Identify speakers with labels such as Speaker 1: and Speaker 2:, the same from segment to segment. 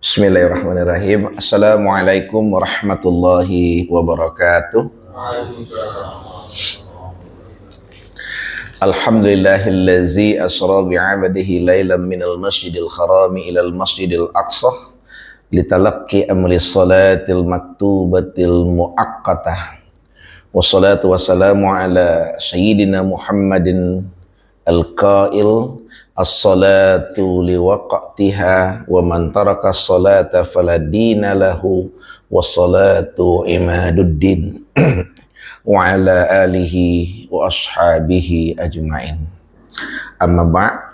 Speaker 1: Bismillahirrahmanirrahim. Assalamualaikum warahmatullahi wabarakatuh. Alhamdulillahillazi asra bi'abdihi laylan minal masjidil harami ilal masjidil aqsa litalaqqi amri salatil maktubatil muaqqatah. Wassalatu wassalamu ala sayyidina Muhammadin al-qail as-salatu liwaqtiha wa man taraka as-salata faladina lahu was-salatu imaduddin wa ala alihi wa ashabihi ajma'in. Amma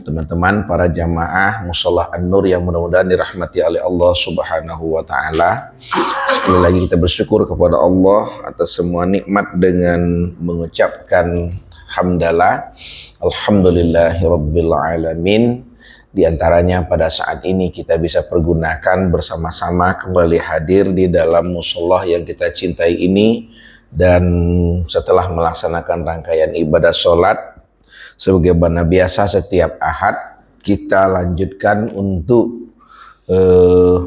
Speaker 1: teman-teman para jamaah Musholah An-Nur yang mudah-mudahan dirahmati oleh Allah Subhanahu wa taala. Sekali lagi kita bersyukur kepada Allah atas semua nikmat dengan mengucapkan hamdalah, alhamdulillahirabbil alamin. Di antaranya pada saat ini kita bisa pergunakan bersama-sama kembali hadir di dalam musholah yang kita cintai ini, dan setelah melaksanakan rangkaian ibadah sholat sebagaimana biasa setiap ahad, kita lanjutkan untuk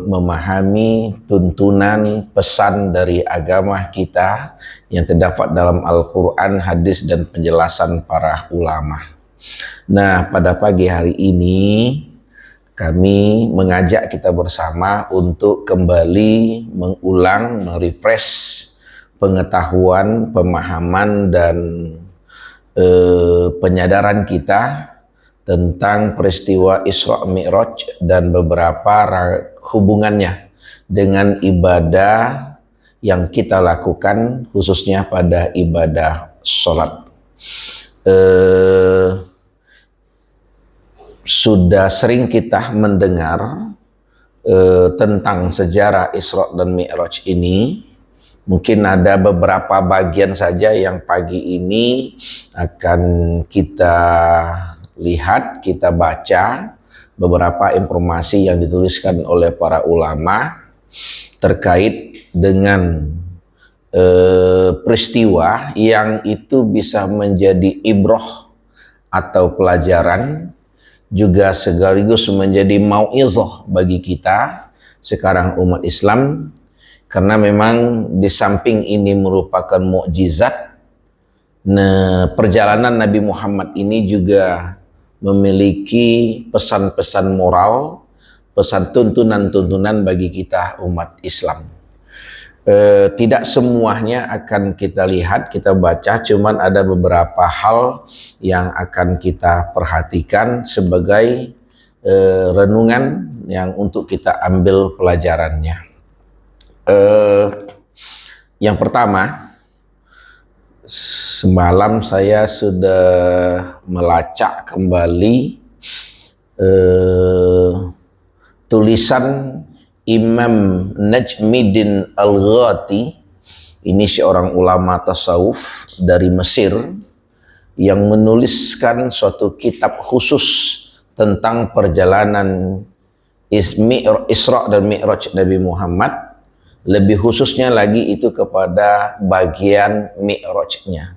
Speaker 1: memahami tuntunan pesan dari agama kita yang terdapat dalam Al-Quran, hadis, dan penjelasan para ulama. Nah, pada pagi hari ini kami mengajak kita bersama untuk kembali mengulang, merefresh pengetahuan, pemahaman, dan penyadaran kita tentang peristiwa Isra Mi'raj dan beberapa hubungannya dengan ibadah yang kita lakukan, khususnya pada ibadah sholat. Sudah sering kita mendengar tentang sejarah Isra dan Mi'raj ini. Mungkin ada beberapa bagian saja yang pagi ini akan kita lihat, kita baca beberapa informasi yang dituliskan oleh para ulama terkait dengan peristiwa yang itu bisa menjadi ibroh atau pelajaran, juga sekaligus menjadi mau'izah bagi kita sekarang umat Islam, karena memang di samping ini merupakan mukjizat, perjalanan Nabi Muhammad ini juga memiliki pesan-pesan moral, pesan tuntunan-tuntunan bagi kita umat Islam. Tidak semuanya akan kita lihat, kita baca, cuman ada beberapa hal yang akan kita perhatikan sebagai renungan yang untuk kita ambil pelajarannya. Yang pertama, semalam saya sudah melacak kembali tulisan Imam Najmuddin Al-Ghati. Ini seorang ulama tasawuf dari Mesir yang menuliskan suatu kitab khusus tentang perjalanan Isra dan Mi'raj Nabi Muhammad. Lebih khususnya lagi itu kepada bagian Mi'rajnya.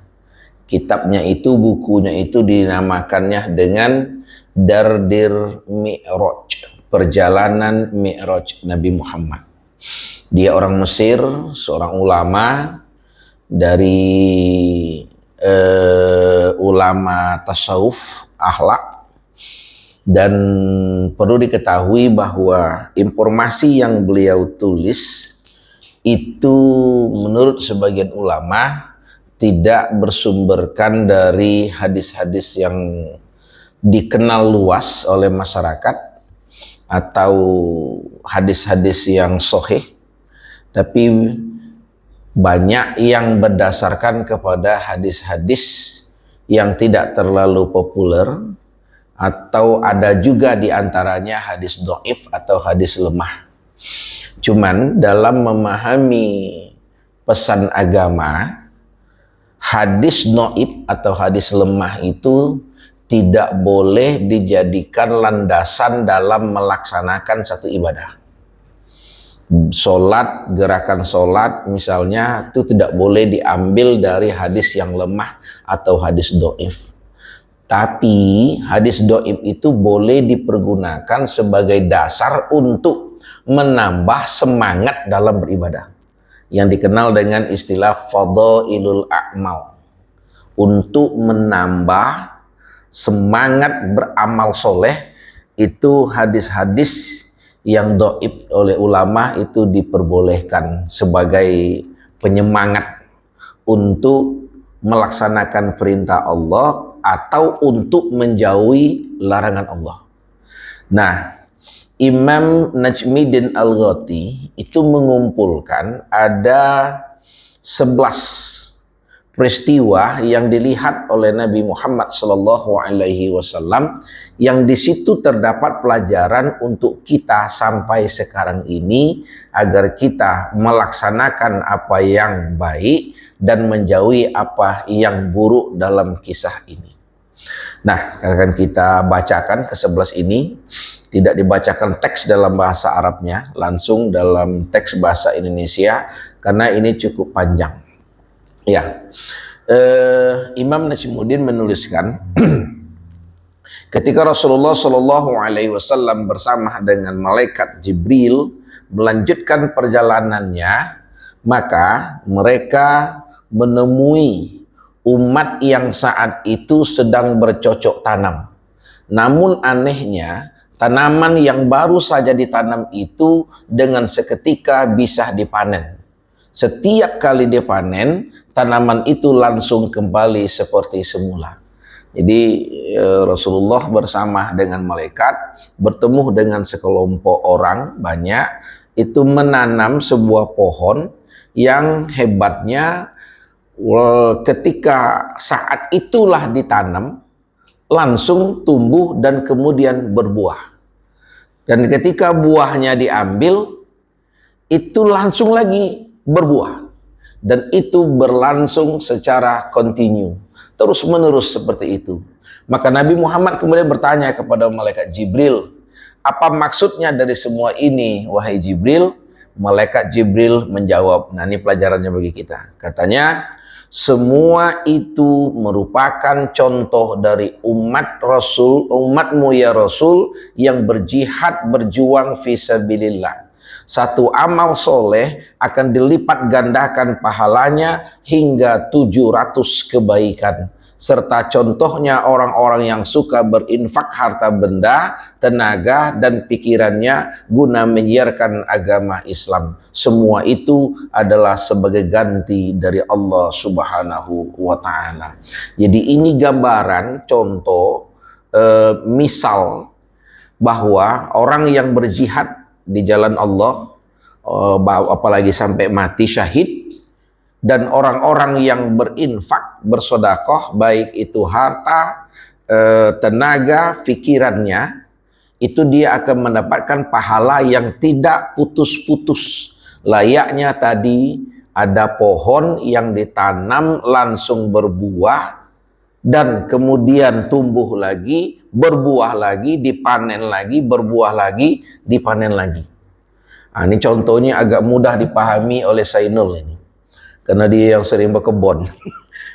Speaker 1: Kitabnya itu, bukunya itu dinamakannya dengan Dardir Mi'raj, perjalanan Mi'raj Nabi Muhammad. Dia orang Mesir, seorang ulama dari ulama tasawuf, akhlak. Dan perlu diketahui bahwa informasi yang beliau tulis itu menurut sebagian ulama tidak bersumberkan dari hadis-hadis yang dikenal luas oleh masyarakat atau hadis-hadis yang sahih, tapi banyak yang berdasarkan kepada hadis-hadis yang tidak terlalu populer, atau ada juga diantaranya hadis dhaif atau hadis lemah. Cuman dalam memahami pesan agama, hadis dhaif atau hadis lemah itu tidak boleh dijadikan landasan dalam melaksanakan satu ibadah. Sholat, gerakan sholat misalnya, itu tidak boleh diambil dari hadis yang lemah atau hadis dhaif. Tapi hadis doib itu boleh dipergunakan sebagai dasar untuk menambah semangat dalam beribadah, yang dikenal dengan istilah fadhailul a'mal, untuk menambah semangat beramal soleh. Itu hadis-hadis yang doib oleh ulama itu diperbolehkan sebagai penyemangat untuk melaksanakan perintah Allah atau untuk menjauhi larangan Allah. Nah, Imam Najmuddin Al-Ghati itu mengumpulkan ada 11 peristiwa yang dilihat oleh Nabi Muhammad SAW, yang di situ terdapat pelajaran untuk kita sampai sekarang ini agar kita melaksanakan apa yang baik dan menjauhi apa yang buruk dalam kisah ini. Nah, akan kita bacakan ke-11 ini, tidak dibacakan teks dalam bahasa Arabnya, langsung dalam teks bahasa Indonesia karena ini cukup panjang. Ya, Imam Najmuddin menuliskan, ketika Rasulullah Shallallahu Alaihi Wasallam bersama dengan malaikat Jibril melanjutkan perjalanannya, maka mereka menemui umat yang saat itu sedang bercocok tanam. Namun anehnya, tanaman yang baru saja ditanam itu dengan seketika bisa dipanen. Setiap kali dipanen, tanaman itu langsung kembali seperti semula. Jadi Rasulullah bersama dengan malaikat bertemu dengan sekelompok orang banyak, itu menanam sebuah pohon yang hebatnya ketika saat itulah ditanam, langsung tumbuh dan kemudian berbuah. Dan ketika buahnya diambil, itu langsung lagi berbuah, dan itu berlangsung secara kontinu, terus menerus seperti itu. Maka Nabi Muhammad kemudian bertanya kepada malaikat Jibril, apa maksudnya dari semua ini wahai Jibril? Malaikat Jibril menjawab, nah ini pelajarannya bagi kita, katanya semua itu merupakan contoh dari umat Rasul, umatmu ya Rasul, yang berjihad berjuang fisabilillah. Satu amal soleh akan dilipat gandakan pahalanya hingga 700 kebaikan. Serta contohnya orang-orang yang suka berinfak harta benda, tenaga, dan pikirannya guna menyiarkan agama Islam. Semua itu adalah sebagai ganti dari Allah Subhanahu wa Ta'ala. Jadi ini gambaran, contoh, misal bahwa orang yang berjihad di jalan Allah, apalagi sampai mati syahid, dan orang-orang yang berinfak, bersedekah, baik itu harta, tenaga, pikirannya, itu dia akan mendapatkan pahala yang tidak putus-putus. Layaknya tadi ada pohon yang ditanam langsung berbuah, dan kemudian tumbuh lagi, berbuah lagi, dipanen lagi, berbuah lagi, dipanen lagi. Nah, ini contohnya agak mudah dipahami oleh Sainul ini, karena dia yang sering berkebun.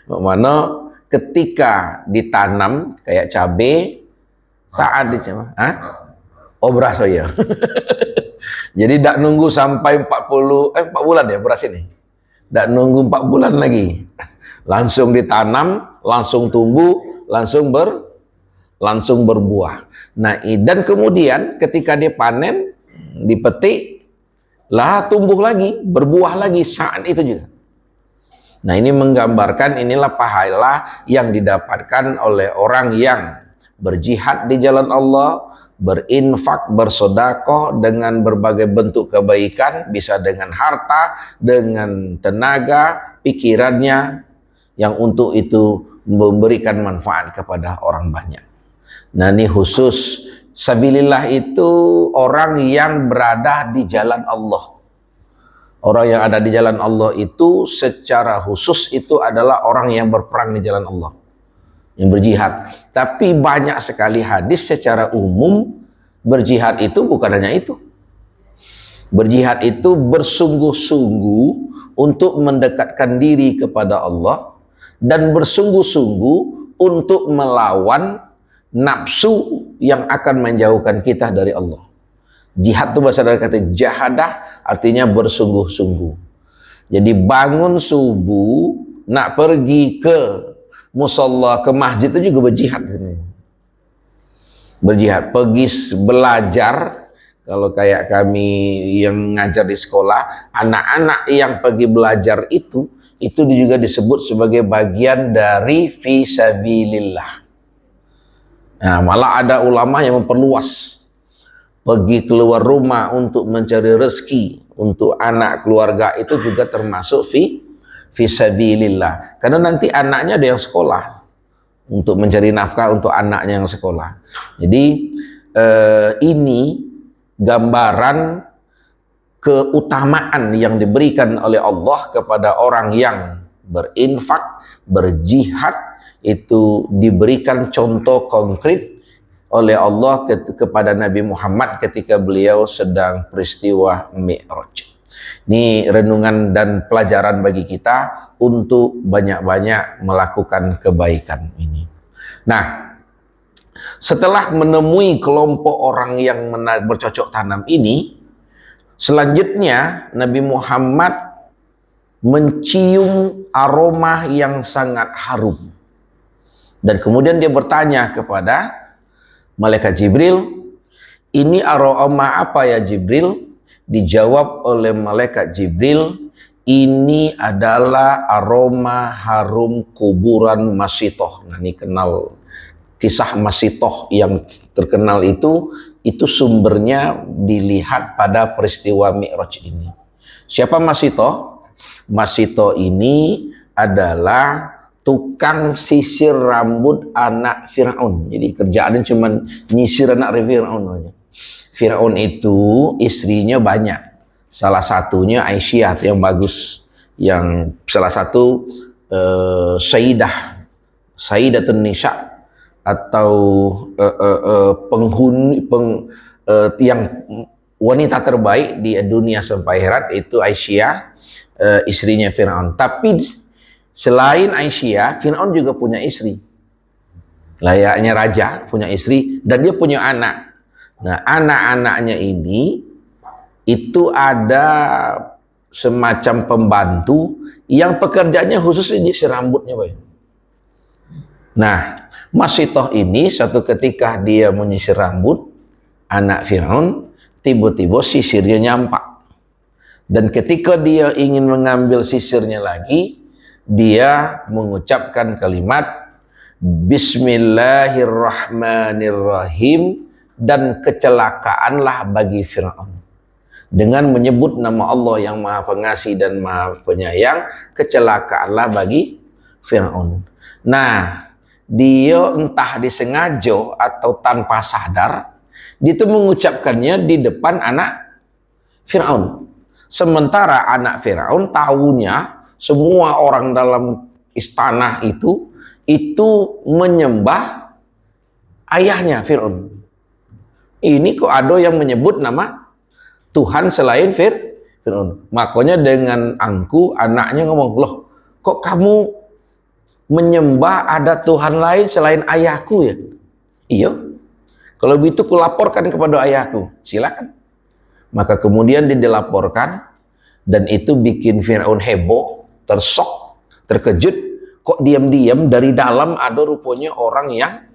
Speaker 1: Mana ketika ditanam kayak cabai, saat ditanam, oh beras ya. Jadi tidak nunggu sampai 4 bulan ya beras ini. Tidak nunggu 4 bulan lagi. Langsung ditanam, langsung tumbuh, langsung berbuah. Nah, dan kemudian ketika dipanen, dipetik, lah tumbuh lagi, berbuah lagi saat itu juga. Nah, ini menggambarkan inilah pahala yang didapatkan oleh orang yang berjihad di jalan Allah, berinfak, bersedekah dengan berbagai bentuk kebaikan, bisa dengan harta, dengan tenaga, pikirannya, yang untuk itu memberikan manfaat kepada orang banyak. Nah, ini khusus sabilillah itu orang yang berada di jalan Allah. Orang yang ada di jalan Allah itu secara khusus itu adalah orang yang berperang di jalan Allah, yang berjihad. Tapi banyak sekali hadis secara umum, berjihad itu bukan hanya itu. Berjihad itu bersungguh-sungguh untuk mendekatkan diri kepada Allah, dan bersungguh-sungguh untuk melawan nafsu yang akan menjauhkan kita dari Allah. Jihad itu bahasa dari kata jahadah, artinya bersungguh-sungguh. Jadi bangun subuh, nak pergi ke musalla, ke masjid itu juga berjihad. Berjihad, pergi belajar. Kalau kayak kami yang ngajar di sekolah, anak-anak yang pergi belajar itu juga disebut sebagai bagian dari fisabilillah. Nah, malah ada ulama yang memperluas, pergi keluar rumah untuk mencari rezeki untuk anak keluarga itu juga termasuk fisabilillah. Karena nanti anaknya ada yang sekolah untuk mencari nafkah untuk anaknya yang sekolah. Jadi ini gambaran keutamaan yang diberikan oleh Allah kepada orang yang berinfak, berjihad, itu diberikan contoh konkret oleh Allah kepada Nabi Muhammad ketika beliau sedang peristiwa Mi'raj. Ini renungan dan pelajaran bagi kita untuk banyak-banyak melakukan kebaikan ini. Nah, setelah menemui kelompok orang yang bercocok tanam ini, selanjutnya Nabi Muhammad mencium aroma yang sangat harum. Dan kemudian dia bertanya kepada Malaikat Jibril, ini aroma apa ya Jibril? Dijawab oleh Malaikat Jibril, ini adalah aroma harum kuburan Masitoh. Nah, ini kenal kisah Masitoh yang terkenal itu sumbernya dilihat pada peristiwa Mi'raj ini. Siapa Masitoh? Masitoh ini adalah tukang sisir rambut anak Fir'aun. Jadi kerjaannya cuma nyisir anak Fir'aun. Fir'aun itu istrinya banyak. Salah satunya Aisyah yang bagus. Yang salah satu Sayyidatun Nisa atau yang wanita terbaik di dunia sampai akhirat itu Aisyah, istrinya Fir'aun. Tapi selain Aisyah, Fir'aun juga punya istri. Layaknya raja, punya istri, dan dia punya anak. Nah, anak-anaknya ini, itu ada semacam pembantu yang pekerjaannya khusus nyisir rambutnya. Nah, Masitoh ini suatu ketika dia menyisir rambut anak Fir'aun, tiba-tiba sisirnya nyampak. Dan ketika dia ingin mengambil sisirnya lagi, dia mengucapkan kalimat Bismillahirrahmanirrahim, dan kecelakaanlah bagi Fir'aun. Dengan menyebut nama Allah yang Maha Pengasih dan Maha Penyayang, kecelakaanlah bagi Fir'aun. Nah, dia entah disengaja atau tanpa sadar, dia itu mengucapkannya di depan anak Fir'aun. Sementara anak Fir'aun tahunya semua orang dalam istana itu menyembah ayahnya Fir'aun. Ini kok ada yang menyebut nama Tuhan selain Fir'aun. Makanya dengan angku anaknya ngomong, loh kok kamu menyembah ada Tuhan lain selain ayahku ya? Iya. Kalau begitu kulaporkan kepada ayahku. Silakan. Maka kemudian dia dilaporkan, dan itu bikin Fir'aun heboh, tersok, terkejut. Kok diam-diam dari dalam ada rupanya orang yang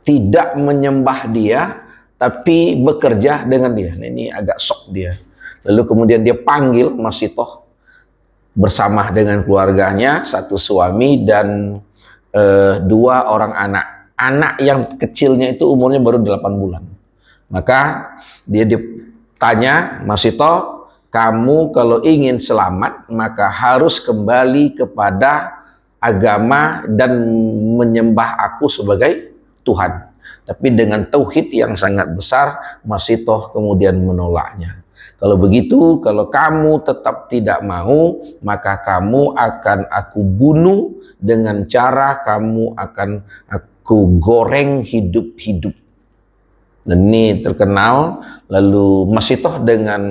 Speaker 1: tidak menyembah dia, tapi bekerja dengan dia. Nah, ini agak sok dia. Lalu kemudian dia panggil Masitoh bersama dengan keluarganya, satu suami dan dua orang anak. Anak yang kecilnya itu umurnya baru 8 bulan. Maka dia ditanya, Masitoh, kamu kalau ingin selamat, maka harus kembali kepada agama dan menyembah aku sebagai Tuhan. Tapi dengan tauhid yang sangat besar, Masitoh kemudian menolaknya. Kalau begitu, kalau kamu tetap tidak mau, maka kamu akan aku bunuh dengan cara kamu akan aku goreng hidup-hidup. Dan ini terkenal. Lalu Masitoh dengan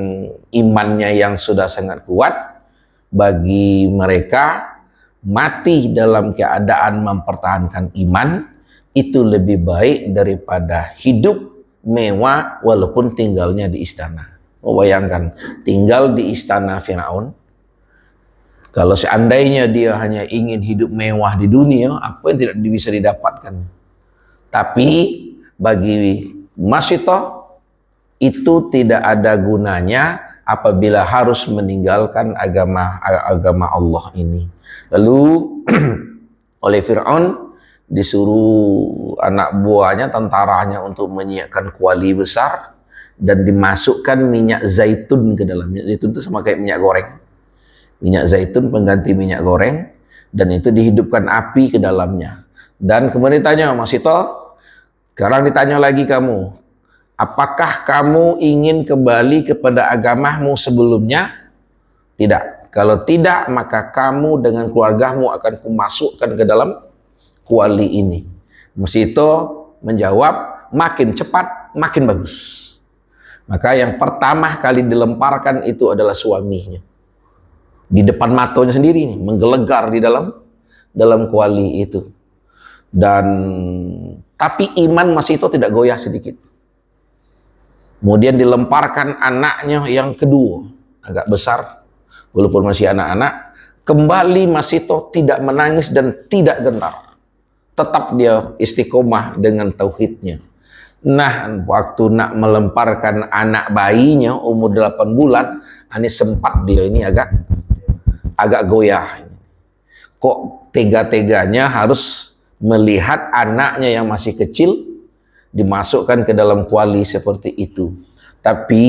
Speaker 1: imannya yang sudah sangat kuat, bagi mereka mati dalam keadaan mempertahankan iman itu lebih baik daripada hidup mewah walaupun tinggalnya di istana. Bayangkan, tinggal di istana Firaun. Kalau seandainya dia hanya ingin hidup mewah di dunia, apa yang tidak bisa didapatkan? Tapi bagi Masitoh itu tidak ada gunanya apabila harus meninggalkan agama Allah ini. Lalu oleh Fir'aun disuruh anak buahnya, tentaranya untuk menyiapkan kuali besar dan dimasukkan minyak zaitun ke dalamnya. Zaitun itu sama kayak minyak goreng. Minyak zaitun pengganti minyak goreng, dan itu dihidupkan api ke dalamnya. Dan kemudian ditanya, Masitoh, sekarang ditanya lagi kamu, apakah kamu ingin kembali kepada agamamu sebelumnya? Tidak. Kalau tidak, maka kamu dengan keluargamu akan kumasukkan ke dalam kuali ini. Masitoh menjawab, makin cepat, makin bagus. Maka yang pertama kali dilemparkan itu adalah suaminya. Di depan matanya sendiri nih, menggelegar di dalam kuali itu. Dan tapi iman Masitoh tidak goyah sedikit. Kemudian dilemparkan anaknya yang kedua, agak besar, walaupun masih anak-anak. Kembali Masitoh tidak menangis dan tidak gentar. Tetap dia istiqomah dengan tauhidnya. Nah, waktu nak melemparkan anak bayinya umur 8 bulan, ini sempat dia ini agak goyah. Kok tega-teganya harus melihat anaknya yang masih kecil dimasukkan ke dalam kuali seperti itu. Tapi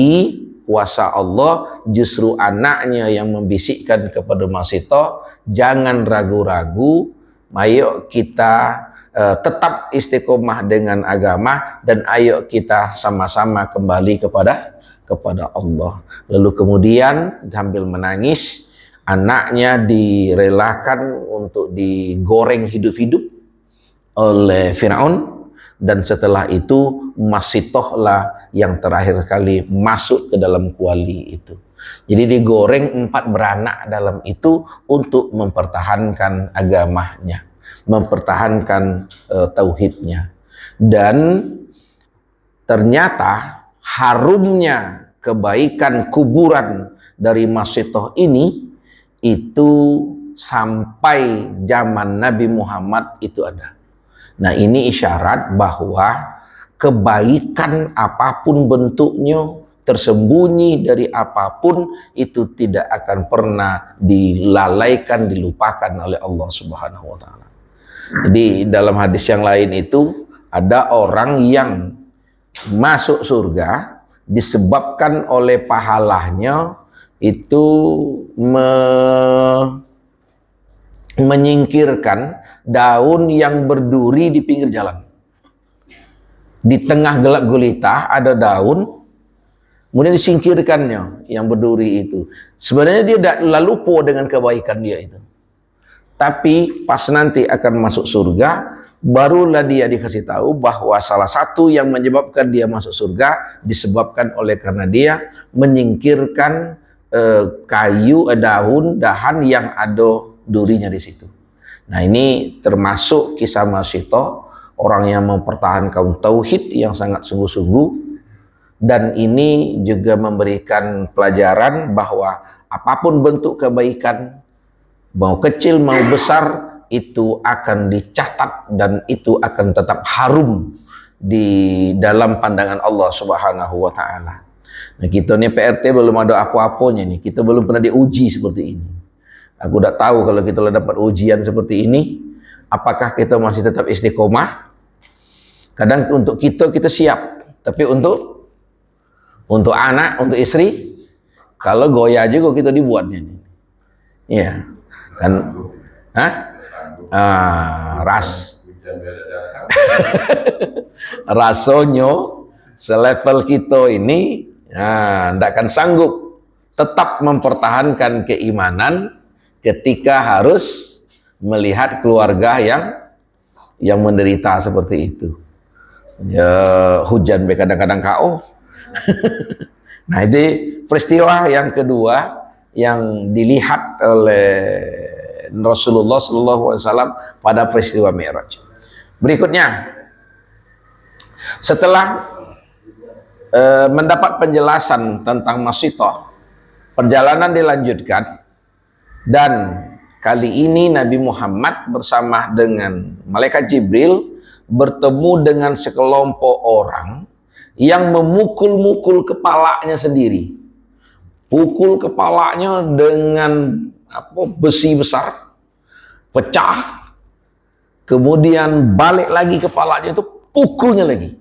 Speaker 1: kuasa Allah justru anaknya yang membisikkan kepada Masitoh, jangan ragu-ragu, ayo kita tetap istiqomah dengan agama, dan ayo kita sama-sama kembali kepada Allah. Lalu kemudian sambil menangis, anaknya direlakan untuk digoreng hidup-hidup oleh Firaun, dan setelah itu Masitoh lah yang terakhir kali masuk ke dalam kuali itu. Jadi digoreng 4 beranak dalam itu untuk mempertahankan agamanya, mempertahankan tauhidnya. Dan ternyata harumnya kebaikan kuburan dari Masitoh ini itu sampai zaman Nabi Muhammad itu ada. Nah, ini isyarat bahwa kebaikan apapun bentuknya, tersembunyi dari apapun, itu tidak akan pernah dilalaikan, dilupakan oleh Allah Subhanahu wa taala. Jadi dalam hadis yang lain itu ada orang yang masuk surga disebabkan oleh pahalanya itu menyingkirkan daun yang berduri di pinggir jalan. Di tengah gelap gulita ada daun, kemudian disingkirkannya yang berduri itu. Sebenarnya dia tidak lupa dengan kebaikan dia itu. Tapi pas nanti akan masuk surga, barulah dia dikasih tahu bahwa salah satu yang menyebabkan dia masuk surga disebabkan oleh karena dia menyingkirkan dahan yang ada durinya di situ. Nah, ini termasuk kisah Masitoh, orang yang mempertahankan tauhid yang sangat sungguh-sungguh, dan ini juga memberikan pelajaran bahwa apapun bentuk kebaikan, mau kecil mau besar, itu akan dicatat dan itu akan tetap harum di dalam pandangan Allah Subhanahu wa taala. Nah, kita nih PRT belum ada apa-apanya nih, kita belum pernah diuji seperti ini. Aku udah tahu kalau kita dapat ujian seperti ini, apakah kita masih tetap istiqomah? Kadang untuk kita siap, tapi untuk anak, untuk istri, kalau goyah juga kita dibuatnya nih. Iya, kan? Rasonyo selevel kita ini, tidak akan sanggup tetap mempertahankan keimanan ketika harus melihat keluarga yang menderita seperti itu. Ya, hujan kadang-kadang KO. Nah, ini peristiwa yang kedua yang dilihat oleh Rasulullah SAW pada peristiwa Mi'raj. Berikutnya, setelah mendapat penjelasan tentang Masitoh, perjalanan dilanjutkan, dan kali ini Nabi Muhammad bersama dengan malaikat Jibril bertemu dengan sekelompok orang yang memukul-mukul kepalanya sendiri. Pukul kepalanya dengan besi besar, pecah, kemudian balik lagi kepalanya itu, pukulnya lagi,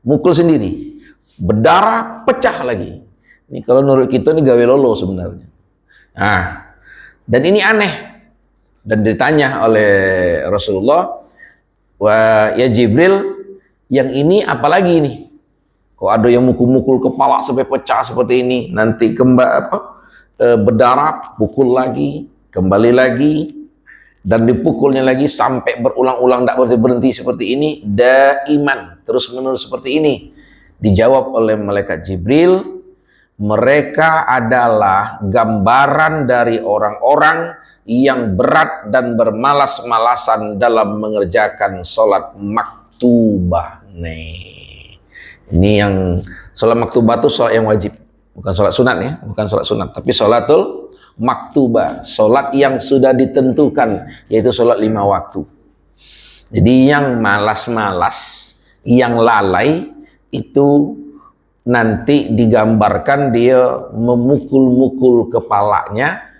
Speaker 1: mukul sendiri, berdarah, pecah lagi. Ini kalau menurut kita ini gawe lolo sebenarnya. Nah, dan ini aneh. Dan ditanya oleh Rasulullah, wah ya Jibril, yang ini apalagi ini? Kok ada yang mukul-mukul kepala sampai pecah seperti ini, nanti berdarah, pukul lagi, kembali lagi, dan dipukulnya lagi sampai berulang-ulang, tidak berhenti seperti ini, daiman, terus-menerus seperti ini. Dijawab oleh malaikat Jibril, mereka adalah gambaran dari orang-orang yang berat dan bermalas-malasan dalam mengerjakan sholat maktubah. Ini yang sholat maktubah itu sholat yang wajib, bukan sholat sunat ya, bukan sholat sunat, tapi sholatul maktubah, sholat yang sudah ditentukan, yaitu sholat 5 waktu. Jadi yang malas-malas, yang lalai, itu nanti digambarkan dia memukul-mukul kepalanya,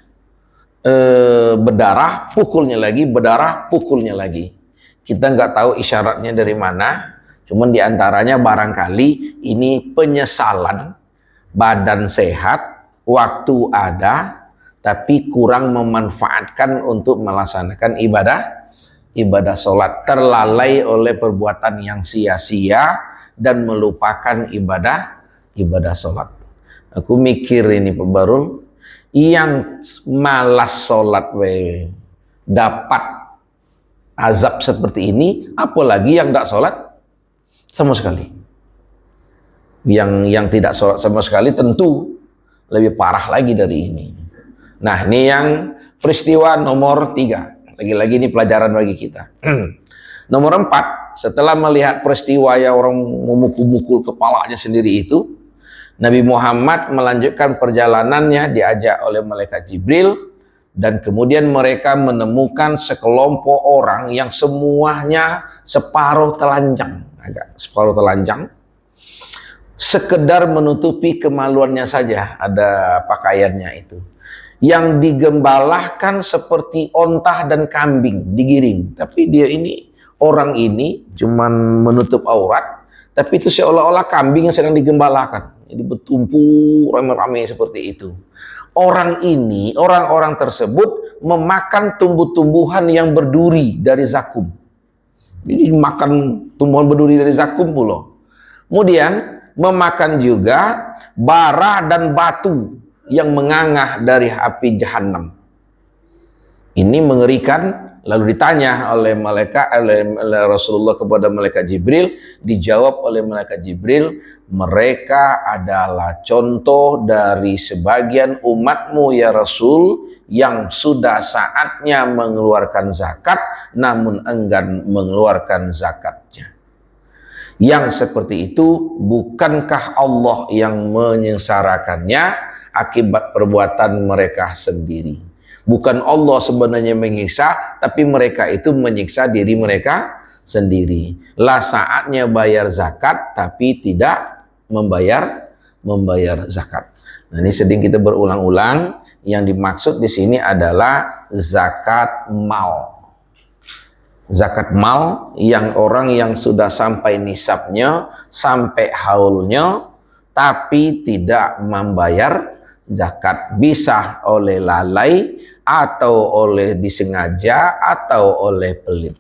Speaker 1: berdarah, pukulnya lagi, berdarah, pukulnya lagi. Kita nggak tahu isyaratnya dari mana, cuman diantaranya barangkali ini penyesalan, badan sehat, waktu ada, tapi kurang memanfaatkan untuk melaksanakan ibadah sholat, terlalai oleh perbuatan yang sia-sia dan melupakan ibadah sholat. Aku mikir ini Pak Barul, yang malas sholat dapat azab seperti ini, apalagi yang tidak sholat sama sekali. Yang tidak sholat sama sekali tentu lebih parah lagi dari ini. Nah, ini yang peristiwa nomor 3. Lagi-lagi ini pelajaran bagi kita. Nomor 4, setelah melihat peristiwa yang orang memukul-mukul kepalanya sendiri itu, Nabi Muhammad melanjutkan perjalanannya diajak oleh malaikat Jibril, dan kemudian mereka menemukan sekelompok orang yang semuanya separuh telanjang, sekedar menutupi kemaluannya saja, ada pakaiannya itu, yang digembalahkan seperti onta dan kambing digiring, tapi dia ini, orang ini cuman menutup aurat, tapi itu seolah-olah kambing yang sedang digembalakan. Jadi bertumpuk ramai-ramai seperti itu. Orang-orang tersebut memakan tumbuh-tumbuhan yang berduri dari zakum. Jadi makan tumbuhan berduri dari zakum pula. Kemudian memakan juga bara dan batu yang mengangah dari api jahanam. Ini mengerikan. Lalu ditanya oleh Rasulullah kepada malaikat Jibril, dijawab oleh malaikat Jibril, mereka adalah contoh dari sebagian umatmu ya Rasul, yang sudah saatnya mengeluarkan zakat namun enggan mengeluarkan zakatnya. Yang seperti itu, bukankah Allah yang menyengsarakannya akibat perbuatan mereka sendiri? Bukan Allah sebenarnya menyiksa, tapi mereka itu menyiksa diri mereka sendiri. Lah saatnya bayar zakat, tapi tidak membayar zakat. Nah, ini sering kita berulang-ulang. Yang dimaksud di sini adalah zakat mal. Zakat mal yang orang yang sudah sampai nisabnya, sampai haulnya, tapi tidak membayar zakat, bisa oleh lalai, atau oleh disengaja, atau oleh pelit.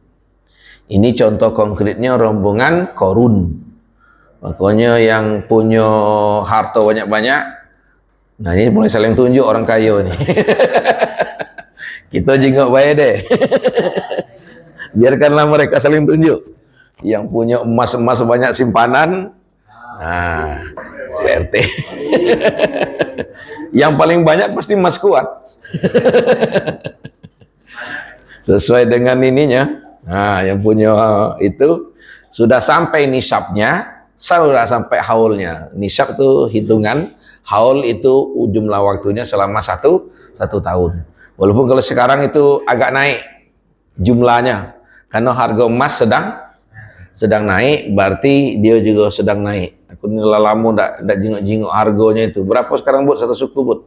Speaker 1: Ini contoh konkretnya rombongan Korun. Makanya yang punya harta banyak-banyak, nah ini mulai saling tunjuk orang kaya nih. Kita jengok baik deh. Biarkanlah mereka saling tunjuk. Yang punya emas-emas banyak simpanan, nah RT. Yang paling banyak pasti emas kuat. Sesuai dengan ininya. Nah, yang punya itu sudah sampai nisabnya, sudah sampai haulnya. Nisab itu hitungan, haul itu jumlah waktunya selama satu tahun. Walaupun kalau sekarang itu agak naik jumlahnya, karena harga emas sedang naik, berarti dia juga sedang naik. Aku ni lama ndak jinguk harganya itu. Berapa sekarang buat satu suku buat?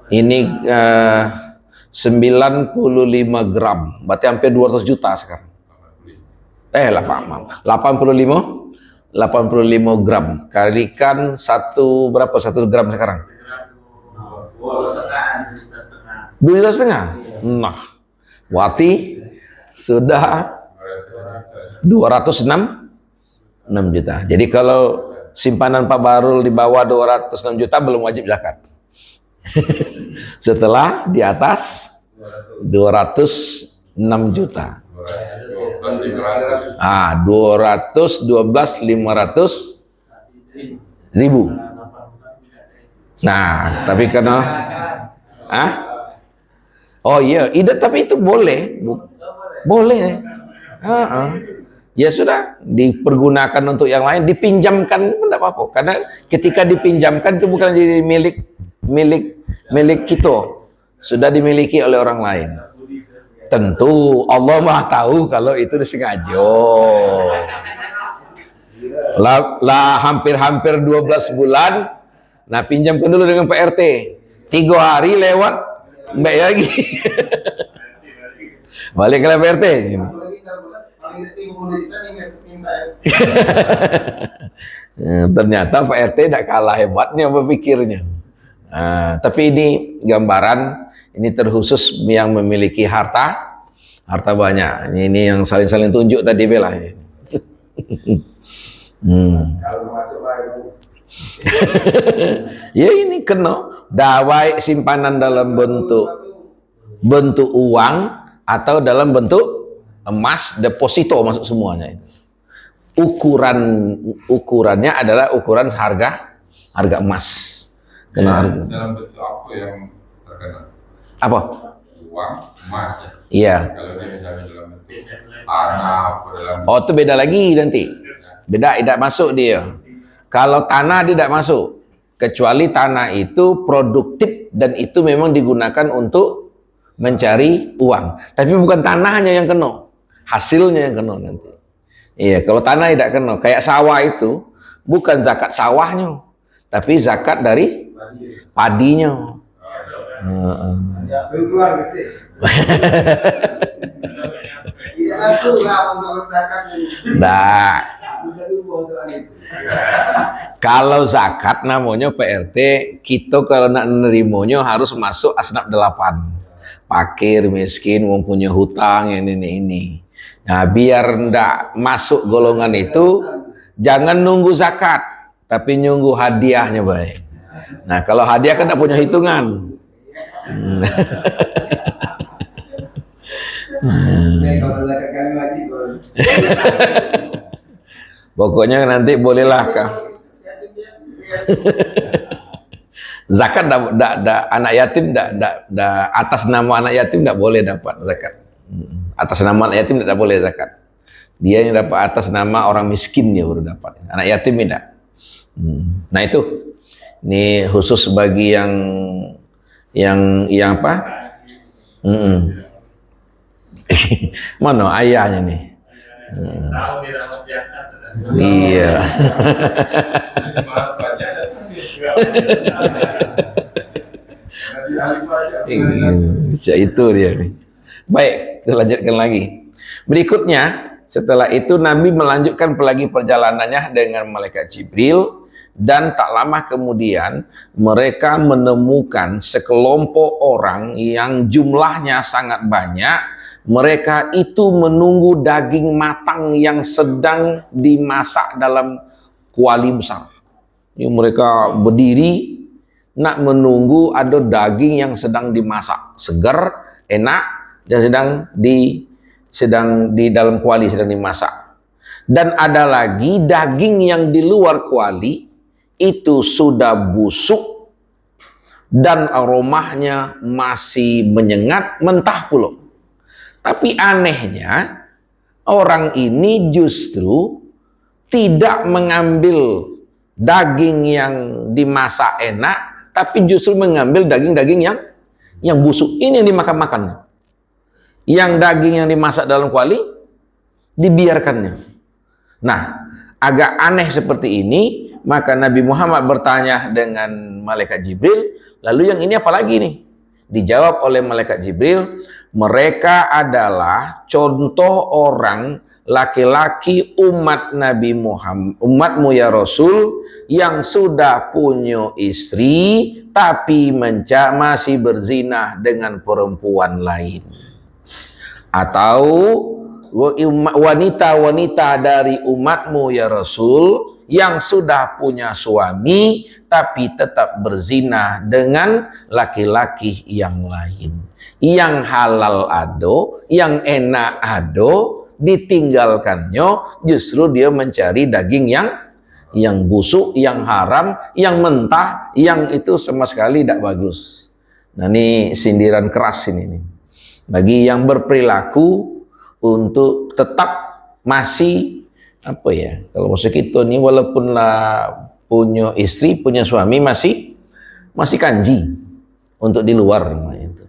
Speaker 1: Ini 95 gram, berarti hampir 200 juta sekarang. 85 gram kalikan berapa satu gram sekarang? 2,5 juta. Nah, berarti sudah 206 juta. Jadi kalau simpanan Pak Barul di bawah 206 juta belum wajib zakat. Setelah di atas 206 juta. 212.500.000. Nah, tapi karena oh iya, tapi itu boleh. Boleh. Ya sudah, dipergunakan untuk yang lain, dipinjamkan pun tidak apa-apa. Karena ketika dipinjamkan itu bukan jadi milik kita, sudah dimiliki oleh orang lain. Tentu Allah Maha tahu kalau itu disengaja. Lah hampir 12 bulan. Nah, pinjamkan dulu dengan Pak RT. 3 hari lewat, mbak lagi. Balik ke Pak RT. Ternyata Pak RT tidak kalah hebatnya berpikirnya. Tapi ini gambaran, ini terkhusus yang memiliki harta banyak. Ini yang saling tunjuk tadi bela. Ya ini kena dawai simpanan dalam bentuk uang atau dalam bentuk emas, deposito masuk semuanya itu. Ukurannya adalah ukuran harga emas. Kena harga. Dalam bentuk apa yang terkena? Apa? Uang, emas. Iya. Kalau dia dalam bentuk tanah, oh itu beda lagi nanti. Beda, tidak masuk dia. Kalau tanah tidak masuk, kecuali tanah itu produktif dan itu memang digunakan untuk mencari uang. Tapi bukan tanahnya yang kena. Hasilnya yang kena nanti. Iya, kalau tanah tidak kena. Kayak sawah itu bukan zakat sawahnya, tapi zakat dari padinya. Nah, kalau zakat namanya PRT, kita kalau nak nerimanya harus masuk asnaf 8. Fakir, miskin, mempunyai hutang, yang ini. Nah, biar ndak masuk golongan itu, jangan nunggu zakat, tapi nunggu hadiahnya baik. Nah, kalau hadiah kan ndak punya hitungan. Pokoknya nanti bolehlah kah? Zakat anak yatim atas nama anak yatim tidak boleh dapat zakat. Atas nama anak yatim tidak boleh zakat. Dia yang dapat atas nama orang miskin ya baru dapat. Anak yatim tidak. Nah itu, ini khusus bagi yang apa? Mana ayahnya nih? Iya. Itu dia nih. Baik, kita lanjutkan lagi. Berikutnya, setelah itu Nabi melanjutkan lagi perjalanannya dengan malaikat Jibril, dan tak lama kemudian mereka menemukan sekelompok orang yang jumlahnya sangat banyak. Mereka itu menunggu daging matang yang sedang dimasak dalam kuali besar. Ini mereka berdiri nak menunggu ada daging yang sedang dimasak, segar, enak, dan sedang di dalam kuali sedang dimasak. Dan ada lagi daging yang di luar kuali itu sudah busuk dan aromanya masih menyengat, mentah pula. Tapi anehnya orang ini justru tidak mengambil daging yang dimasak enak, tapi justru mengambil daging-daging yang busuk. Ini yang dimakan-makan. Yang daging yang dimasak dalam kuali dibiarkannya. Nah, agak aneh seperti ini, maka Nabi Muhammad bertanya dengan malaikat Jibril, lalu yang ini apa lagi nih? Dijawab oleh malaikat Jibril, mereka adalah contoh orang laki-laki umat Nabi Muhammad, umatmu ya Rasul, yang sudah punya istri tapi masih berzina dengan perempuan lain. Atau wanita-wanita dari umatmu ya Rasul yang sudah punya suami tapi tetap berzina dengan laki-laki yang lain. Yang halal ado, yang enak ado, ditinggalkannya, justru dia mencari daging yang busuk, yang haram, yang mentah, yang itu sama sekali tidak bagus. Nah, ini sindiran keras ini nih. Bagi yang berperilaku untuk tetap masih apa ya, kalau maksud kita nih, walaupun lah punya istri, punya suami, masih kanji untuk di luar itu.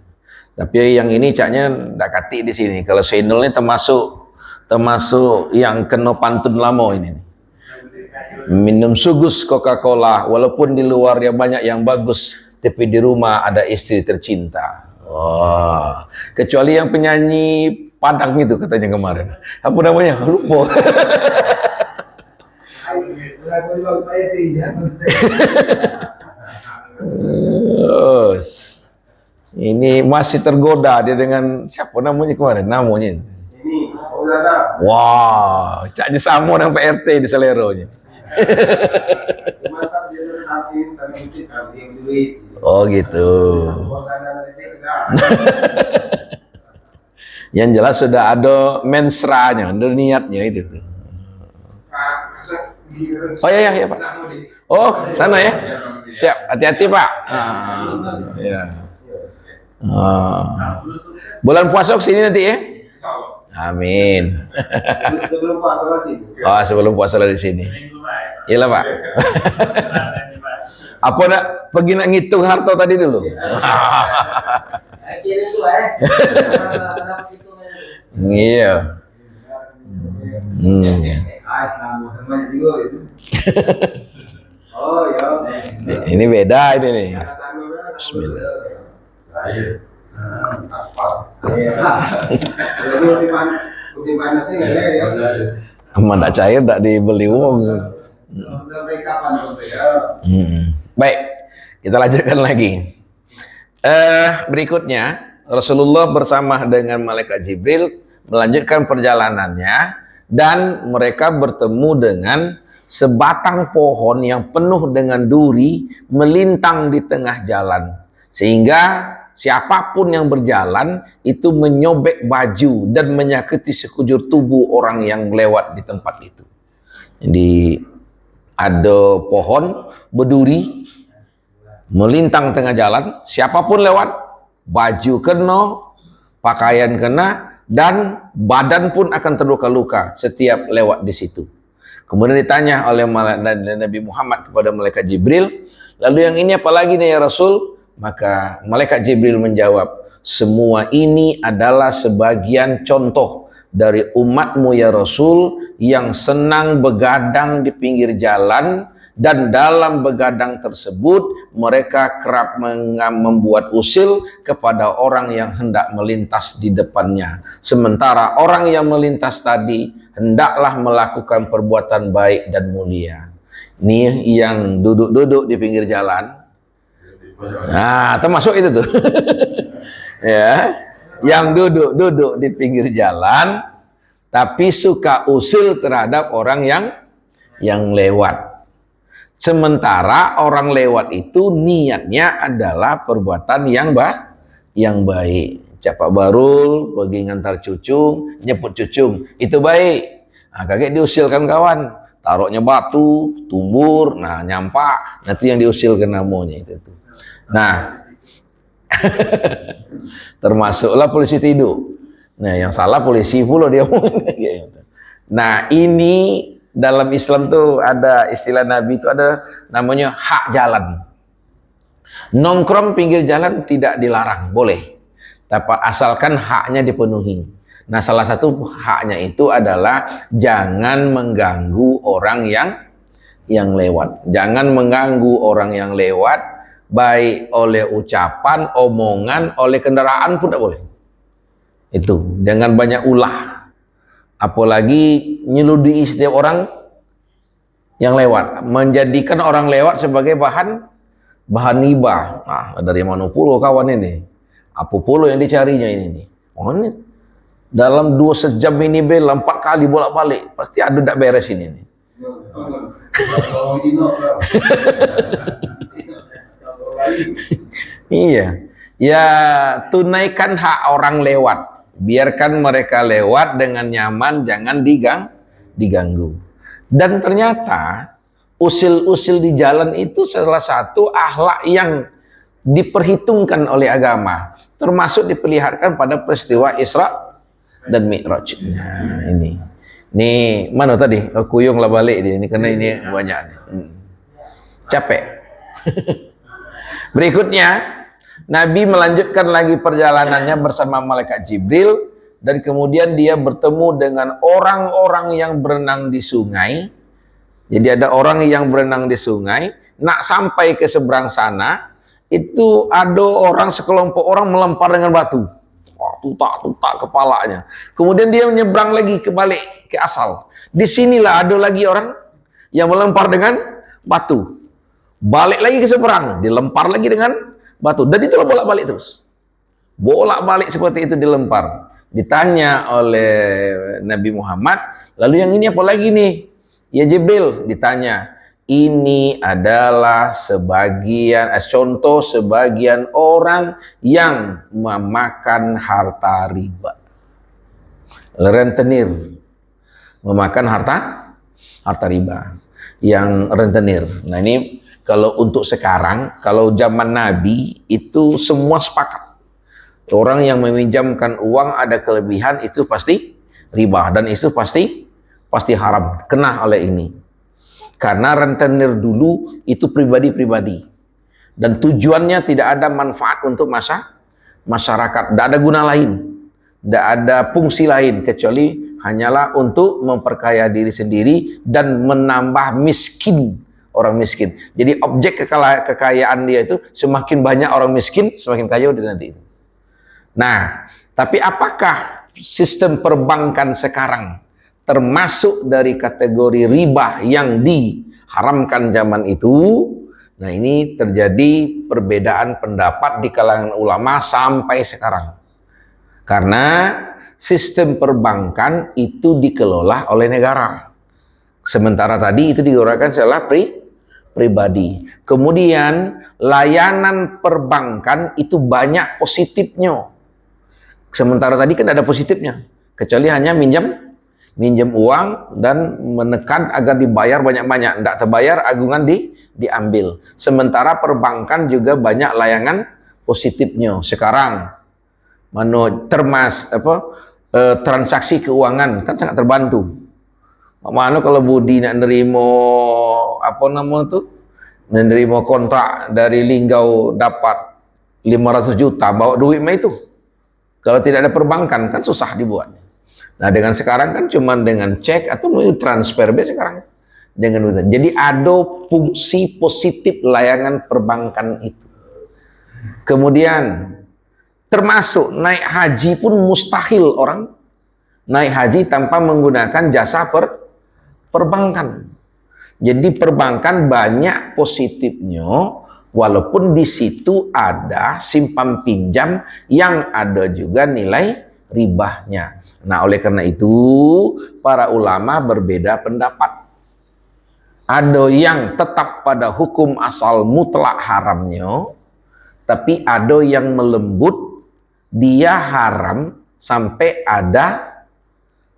Speaker 1: Tapi yang ini caknya ndak katik di sini. Kalau channelnya termasuk yang kena pantun lama ini nih. Minum sugus Coca-Cola, walaupun di luar ya banyak yang bagus, tapi di rumah ada istri tercinta. Wah, kecuali yang penyanyi Padang itu katanya kemarin. Apa namanya? Lupa. Ini masih tergoda dia dengan siapa namanya kemarin? Namanya. Wah, caknya sama dengan PRT di Seleronya. Oh gitu. Yang jelas sudah ada mensranya, ada niatnya itu tuh. Oh ya Pak. Oh sana ya. Siap, hati-hati Pak. Ya. Bulan puasa kesini nanti ya. Amin. Sebelum puasa lah sih. Oh sebelum puasa lah di sini. Iyalah Pak. Apa nak pergi nak ngitung harta tadi dulu? Iya. Ini beda ini nih. Bismillah. Aman tak cair, tak dibeli uang. Baik, kita lanjutkan lagi. Berikutnya Rasulullah bersama dengan malaikat Jibril melanjutkan perjalanannya dan mereka bertemu dengan sebatang pohon yang penuh dengan duri melintang di tengah jalan, sehingga siapapun yang berjalan itu menyobek baju dan menyakiti sekujur tubuh orang yang lewat di tempat itu. Jadi ada pohon berduri melintang tengah jalan, siapapun lewat, baju kena, pakaian kena, dan badan pun akan terluka-luka setiap lewat di situ. Kemudian ditanya oleh Nabi Muhammad kepada malaikat Jibril, lalu yang ini apa lagi nih ya Rasul? Maka malaikat Jibril menjawab, semua ini adalah sebagian contoh dari umatmu ya Rasul yang senang begadang di pinggir jalan, dan dalam begadang tersebut mereka kerap membuat usil kepada orang yang hendak melintas di depannya, sementara orang yang melintas tadi hendaklah melakukan perbuatan baik dan mulia. Ini yang duduk-duduk di pinggir jalan, nah termasuk itu tuh. Ya, yang duduk-duduk di pinggir jalan tapi suka usil terhadap orang yang lewat. Sementara orang lewat itu niatnya adalah perbuatan yang baik. Capak barul, pergi ngantar cucung, nyebut cucung, itu baik. Nah, kaget diusilkan kawan, taruhnya batu, tumbur, nah nyampak, nanti yang diusilkan namanya itu tuh. Nah, termasuklah polisi tidur. Nah, yang salah polisi pula dia. Nah, ini dalam Islam tuh ada istilah Nabi itu ada namanya hak jalan. Nongkrong pinggir jalan tidak dilarang, boleh. Tapi asalkan haknya dipenuhi. Nah, salah satu haknya itu adalah jangan mengganggu orang yang lewat. Jangan mengganggu orang yang lewat, baik oleh ucapan, omongan, oleh kendaraan pun tidak boleh. Itu, jangan banyak ulah. Apalagi nyeludui setiap orang yang lewat, menjadikan orang lewat sebagai bahan hibah. Nah, dari mana pula kawan ini? Apa pula yang dicarinya ini nih? Oh, ini dalam 2 sejam ini 4 kali bolak-balik, pasti ada tak beres ini nih. Iya, ya tunaikan hak orang lewat. Biarkan mereka lewat dengan nyaman, jangan diganggu. Dan ternyata usil-usil di jalan itu salah satu akhlak yang diperhitungkan oleh agama, termasuk diperlihatkan pada peristiwa Isra dan Mi'raj. Nah, ini mana tadi? Kuyung lah balik dia ini karena ini banyak. Capek. Berikutnya Nabi melanjutkan lagi perjalanannya bersama malaikat Jibril, dan kemudian dia bertemu dengan orang-orang yang berenang di sungai. Jadi ada orang yang berenang di sungai, nak sampai ke seberang sana, itu ada orang, sekelompok orang melempar dengan batu. Tutak kepalanya. Kemudian dia menyeberang lagi kebalik ke asal. Disinilah ada lagi orang yang melempar dengan batu. Balik lagi ke seberang, dilempar lagi dengan batu. Dan itulah bolak-balik terus. Bolak-balik seperti itu dilempar. Ditanya oleh Nabi Muhammad, lalu yang ini apa lagi nih? Ya Jibril, ditanya. Ini adalah contoh sebagian orang yang memakan harta riba. Rentenir. Memakan harta riba. Yang rentenir. Nah, ini kalau untuk sekarang, kalau zaman Nabi itu semua sepakat. Orang yang meminjamkan uang ada kelebihan itu pasti riba, dan itu pasti haram, kena oleh ini. Karena rentenir dulu itu pribadi-pribadi, dan tujuannya tidak ada manfaat untuk masyarakat, tidak ada guna lain, tidak ada fungsi lain kecuali hanyalah untuk memperkaya diri sendiri dan menambah miskin orang miskin. Jadi objek kekayaan dia itu semakin banyak orang miskin, semakin kaya dia nanti itu. Nah, tapi apakah sistem perbankan sekarang termasuk dari kategori riba yang diharamkan zaman itu? Nah, ini terjadi perbedaan pendapat di kalangan ulama sampai sekarang. Karena sistem perbankan itu dikelola oleh negara. Sementara tadi itu digunakan secara pribadi. Kemudian layanan perbankan itu banyak positifnya. Sementara tadi kan ada positifnya, kecuali hanya minjam uang dan menekan agar dibayar banyak-banyak, tidak terbayar agungan diambil. Sementara perbankan juga banyak layanan positifnya. Sekarang transaksi keuangan kan sangat terbantu. Mana kalau Budi nak menerima kontrak dari Linggau dapat 500 juta, bawa duit mah itu. Kalau tidak ada perbankan kan susah dibuat. Nah, dengan sekarang kan cuma dengan cek atau transfer biasa sekarang. Jadi ada fungsi positif layanan perbankan itu. Kemudian termasuk naik haji pun mustahil orang naik haji tanpa menggunakan jasa perbankan. Jadi perbankan banyak positifnya, walaupun di situ ada simpan pinjam yang ada juga nilai ribahnya. Nah, oleh karena itu para ulama berbeda pendapat. Ada yang tetap pada hukum asal mutlak haramnya, tapi ada yang melembut, dia haram sampai ada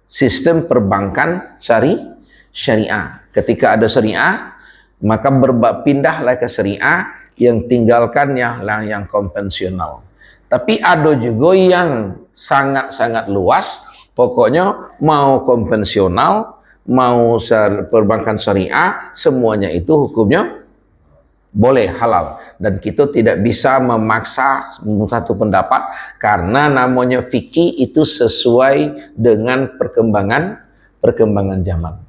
Speaker 1: sistem perbankan syariah. Ketika ada syariah, maka berpindahlah ke syariah, yang tinggalkannya lah yang konvensional. Tapi ada juga yang sangat-sangat luas. Pokoknya mau konvensional, mau perbankan syariah, semuanya itu hukumnya boleh, halal. Dan kita tidak bisa memaksa satu pendapat, karena namanya fikih itu sesuai dengan perkembangan zaman.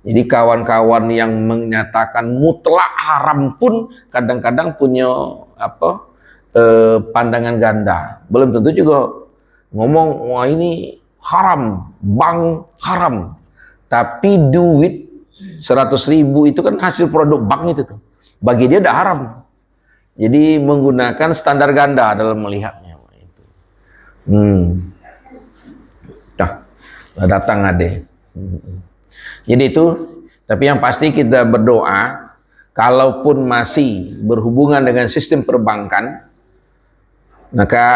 Speaker 1: Jadi kawan-kawan yang menyatakan mutlak haram pun kadang-kadang punya pandangan ganda. Belum tentu juga ngomong wah ini haram, bank haram. Tapi duit 100.000 itu kan hasil produk bank itu tuh. Bagi dia tidak haram. Jadi menggunakan standar ganda dalam melihatnya itu. Datang ade. Jadi itu, tapi yang pasti kita berdoa, kalaupun masih berhubungan dengan sistem perbankan, maka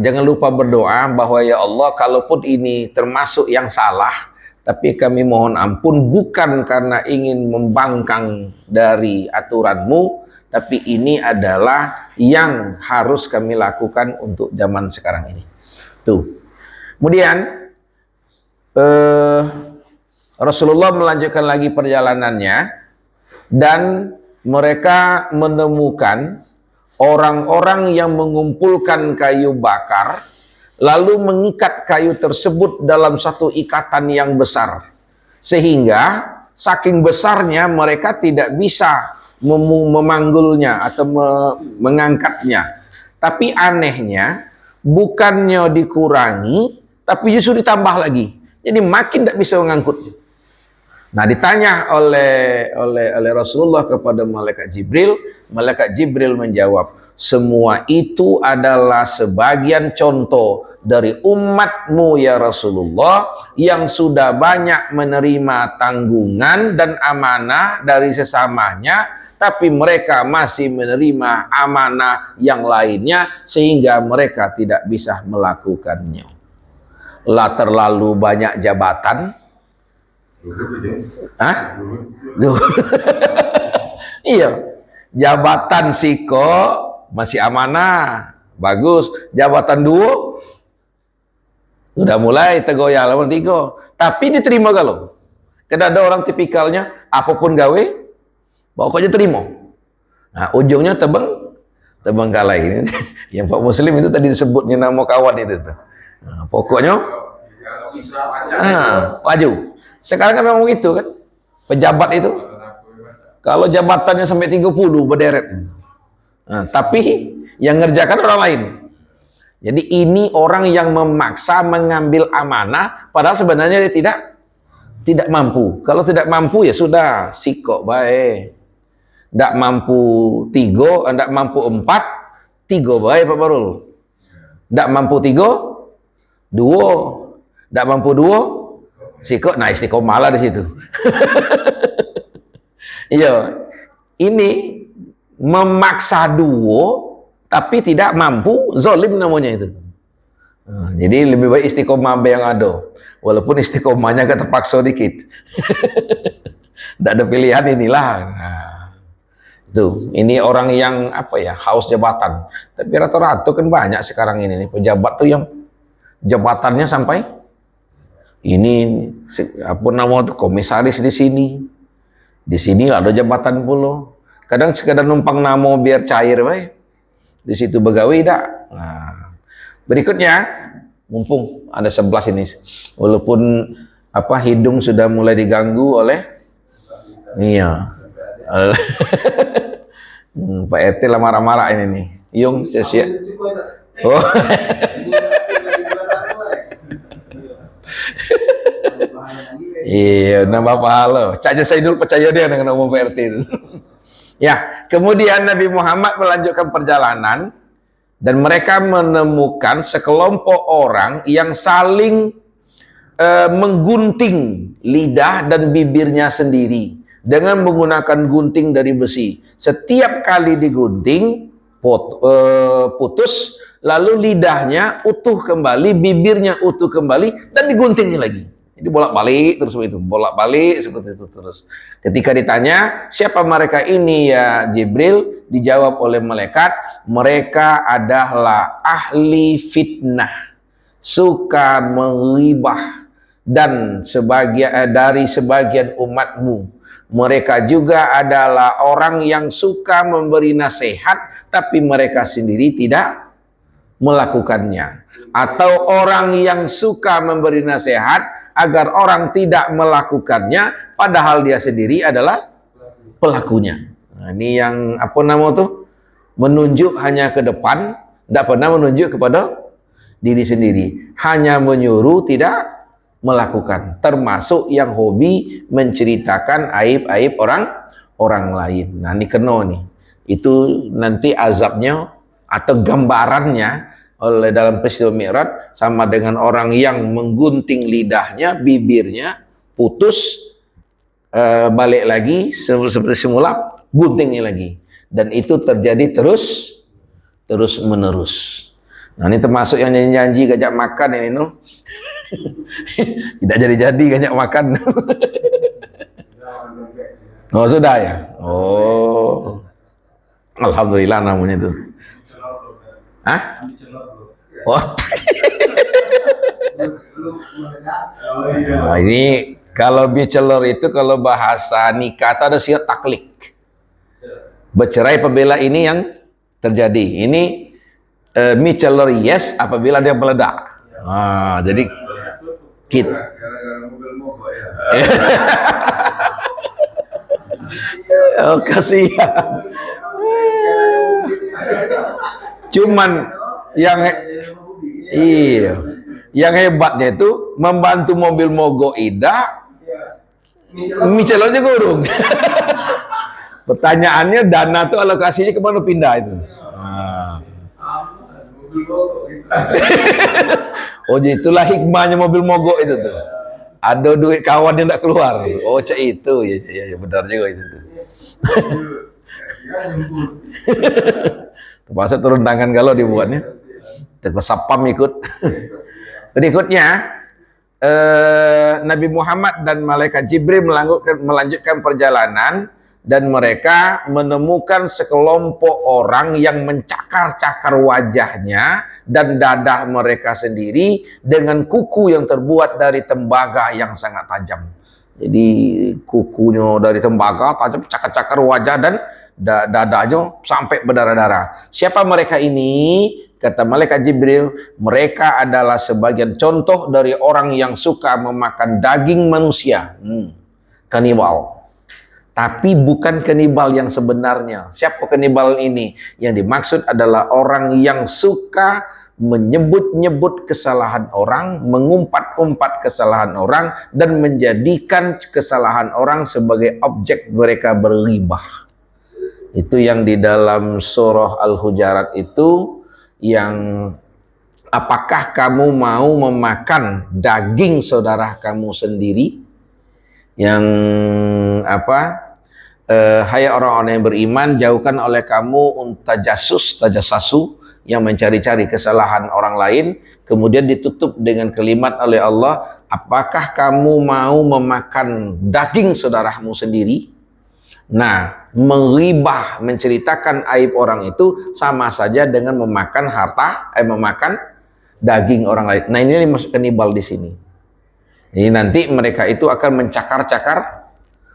Speaker 1: jangan lupa berdoa bahwa ya Allah, kalaupun ini termasuk yang salah, tapi kami mohon ampun bukan karena ingin membangkang dari aturanmu, tapi ini adalah yang harus kami lakukan untuk zaman sekarang ini. Tuh. Kemudian Rasulullah melanjutkan lagi perjalanannya, dan mereka menemukan orang-orang yang mengumpulkan kayu bakar, lalu mengikat kayu tersebut dalam satu ikatan yang besar, sehingga saking besarnya mereka tidak bisa memanggulnya atau mengangkatnya. Tapi anehnya, bukannya dikurangi, tapi justru ditambah lagi. Jadi makin tidak bisa mengangkutnya. Nah, ditanya oleh Rasulullah kepada malaikat Jibril menjawab, semua itu adalah sebagian contoh dari umatmu ya Rasulullah, yang sudah banyak menerima tanggungan dan amanah dari sesamanya, tapi mereka masih menerima amanah yang lainnya, sehingga mereka tidak bisa melakukannya. Lah terlalu banyak jabatan. Hah? Iya, jabatan siko masih amanah, bagus. Jabatan duo sudah mulai tegoyah lawan tiga, tapi diterima kalau. Karena ada orang tipikalnya apapun gawe, pokoknya terima. Nah, ujungnya tebang kalai ini. Yang Pak Muslim itu tadi disebutnya nama kawan itu tuh. Nah, pokoknya maju. Sekarang kan memang gitu kan, pejabat itu kalau jabatannya sampai 30 berderet, nah, tapi yang ngerjakan orang lain. Jadi ini orang yang memaksa mengambil amanah, padahal sebenarnya dia tidak mampu. Kalau tidak mampu ya sudah, sikok baik. Tidak mampu 3, tidak mampu 4, 3 baik Pak Barul. Tidak mampu 3, 2, tidak mampu 2, sikok, nah istiqomah lah di situ. Iya, ini memaksa duo tapi tidak mampu, zolim namanya itu. Nah, jadi lebih baik istiqomah yang ada, walaupun istiqomahnya agak terpaksa dikit. Tidak ada pilihan inilah. Nah, itu, ini orang yang haus jabatan. Tapi rata-rata kan banyak sekarang ini nih, pejabat tuh yang jabatannya sampai ini komisaris di sini ada jabatan pula. Kadang sekadar numpang nama biar cair baik. Di situ begawi dak. Nah, berikutnya, mumpung ada 11 ini, walaupun hidung sudah mulai diganggu oleh Pak RT lah marah-marah ini nih. Yung sia-sia. Oh. Iya, nambah pahala. Cak saya dulu percaya dia dengan umum PRT itu. Ya, kemudian Nabi Muhammad melanjutkan perjalanan, dan mereka menemukan sekelompok orang yang saling menggunting lidah dan bibirnya sendiri dengan menggunakan gunting dari besi. Setiap kali digunting putus, lalu lidahnya utuh kembali, bibirnya utuh kembali, dan diguntingnya lagi. Jadi bolak-balik terus itu, bolak-balik seperti itu terus. Ketika ditanya, siapa mereka ini ya Jibril? Dijawab oleh malaikat, mereka adalah ahli fitnah. suka menghibah, dan dari sebagian umatmu mereka juga adalah orang yang suka memberi nasihat tapi mereka sendiri tidak melakukannya, atau orang yang suka memberi nasihat agar orang tidak melakukannya padahal dia sendiri adalah pelakunya. Nah, ini yang apa nama tuh, menunjuk hanya ke depan, tidak pernah menunjuk kepada diri sendiri, hanya menyuruh tidak melakukan, termasuk yang hobi menceritakan aib-aib orang lain. Nah, ini kena nih. Itu nanti azabnya atau gambarannya oleh dalam peristiwa Mi'raj sama dengan orang yang menggunting lidahnya, bibirnya putus, balik lagi seperti semula, guntingnya lagi, dan itu terjadi terus menerus. Nah, ini termasuk yang janji ngajak makan ini tuh. Tidak jadi ngajak makan. Oh, sudah ya? Oh. Alhamdulillah namanya itu. Hah? Oh. Nah, ini kalau bicelor itu kalau bahasa nikah itu ada syarat taklik. Bercerai pembela ini yang terjadi. Ini bicelor yes apabila dia meledak. Ah, jadi kita oh, kasihan. Cuman yang yang hebatnya itu membantu mobil mogok Ida, Michelin gurung. Pertanyaannya dana tuh alokasinya kemana pindah itu? Oh, jadi itulah hikmahnya mobil mogok itu tuh. Ada duit kawan yang tidak keluar. Oh, cak itu ya benar juga itu tuh. Terpaksa turun tangan kalau dibuatnya. Terkesapam ikut. Berikutnya Nabi Muhammad dan malaikat Jibril melanjutkan perjalanan, dan mereka menemukan sekelompok orang yang mencakar-cakar wajahnya dan dadah mereka sendiri dengan kuku yang terbuat dari tembaga yang sangat tajam. Jadi kukunya dari tembaga tajam, cakar-cakar wajah dan dadanya sampai berdarah-darah. Siapa mereka ini? Kata malaikat Jibril, mereka adalah sebagian contoh dari orang yang suka memakan daging manusia. Kanibal. Tapi bukan kanibal yang sebenarnya. Siapa kanibal ini? Yang dimaksud adalah orang yang suka menyebut-nyebut kesalahan orang, mengumpat-umpat kesalahan orang, dan menjadikan kesalahan orang sebagai objek mereka berghibah. Itu yang di dalam surah Al-Hujarat itu, yang apakah kamu mau memakan daging saudara kamu sendiri? Yang apa? Hai orang-orang yang beriman, jauhkan oleh kamu tajassasu yang mencari-cari kesalahan orang lain. Kemudian ditutup dengan kalimat oleh Allah, apakah kamu mau memakan daging saudaramu sendiri? Nah, menghibah, menceritakan aib orang itu sama saja dengan memakan memakan daging orang lain. Nah, ini masuk kanibal di sini. Ini nanti mereka itu akan mencakar-cakar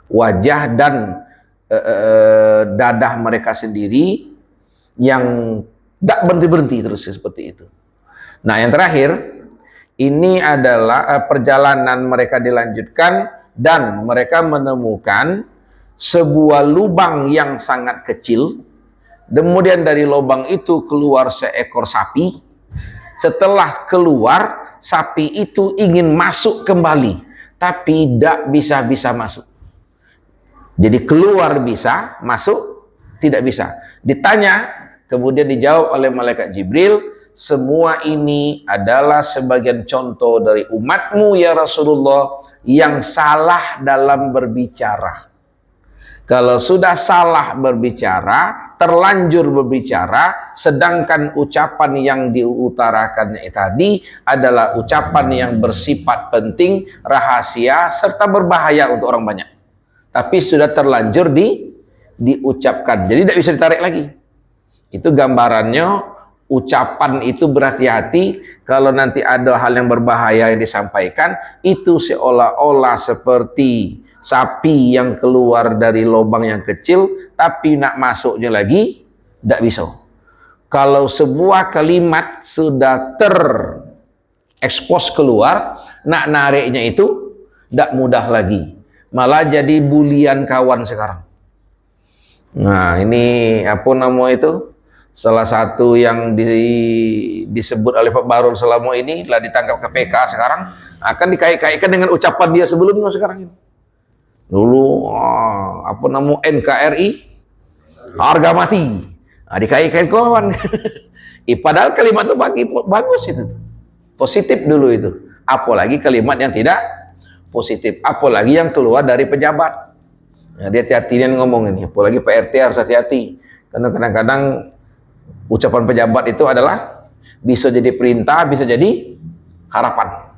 Speaker 1: wajah dan dadah mereka sendiri yang tidak berhenti-berhenti terus seperti itu. Nah, yang terakhir ini adalah perjalanan mereka dilanjutkan dan mereka menemukan sebuah lubang yang sangat kecil. Kemudian dari lubang itu keluar seekor sapi. Setelah keluar, sapi itu ingin masuk kembali, tapi tidak bisa masuk. Jadi keluar bisa, masuk tidak bisa. Ditanya, kemudian dijawab oleh malaikat Jibril, semua ini adalah sebagian contoh dari umatmu ya Rasulullah yang salah dalam berbicara. Kalau sudah salah berbicara, terlanjur berbicara, sedangkan ucapan yang diutarakannya tadi adalah ucapan yang bersifat penting, rahasia, serta berbahaya untuk orang banyak. Tapi sudah terlanjur diucapkan, jadi tidak bisa ditarik lagi. Itu gambarannya ucapan itu berhati-hati. Kalau nanti ada hal yang berbahaya yang disampaikan, itu seolah-olah seperti sapi yang keluar dari lubang yang kecil, tapi nak masuknya lagi tidak bisa. Kalau sebuah kalimat sudah terekspos keluar, nak nariknya itu tidak mudah lagi, malah jadi bulian kawan sekarang. Nah, ini apa nama itu? Salah satu yang disebut oleh Pak Barul selama ini telah ditangkap KPK sekarang, akan dikait-kaitkan dengan ucapan dia sebelumnya sekarang ini. Dulu apa nama NKRI harga mati, nah, dikait-kaitkan kawan. Padahal kalimat itu bagus itu, positif dulu itu. Apalagi kalimat yang tidak positif, apalagi yang keluar dari pejabat. Nah, dia hati-hati dia ngomong ini, apalagi Pak RT harus hati-hati, karena kadang-kadang ucapan pejabat itu adalah bisa jadi perintah, bisa jadi harapan.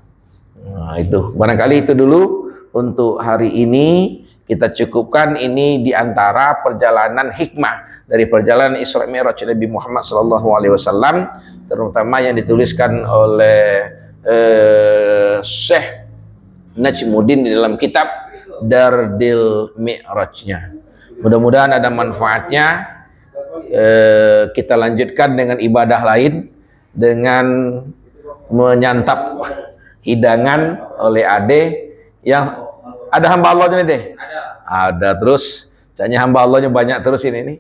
Speaker 1: Nah, itu barangkali itu dulu untuk hari ini. Kita cukupkan ini diantara perjalanan hikmah dari perjalanan Isra Mi'raj Nabi Muhammad SAW, terutama yang dituliskan oleh Syekh Najmuddin di dalam kitab Dardil Mi'rajnya. Mudah-mudahan ada manfaatnya. Kita lanjutkan dengan ibadah lain, dengan menyantap hidangan oleh Ade yang ada hamba Allahnya nih deh. Ada terus, caranya hamba Allahnya banyak terus ini nih.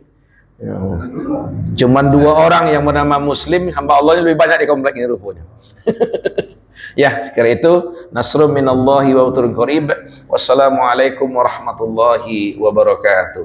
Speaker 1: Cuman 2 orang yang bernama Muslim, hamba Allahnya lebih banyak di komplek ini rupanya. Ya, sekira itu nasrun minallahi wa uturun qarib. Wassalamualaikum warahmatullahi wabarakatuh.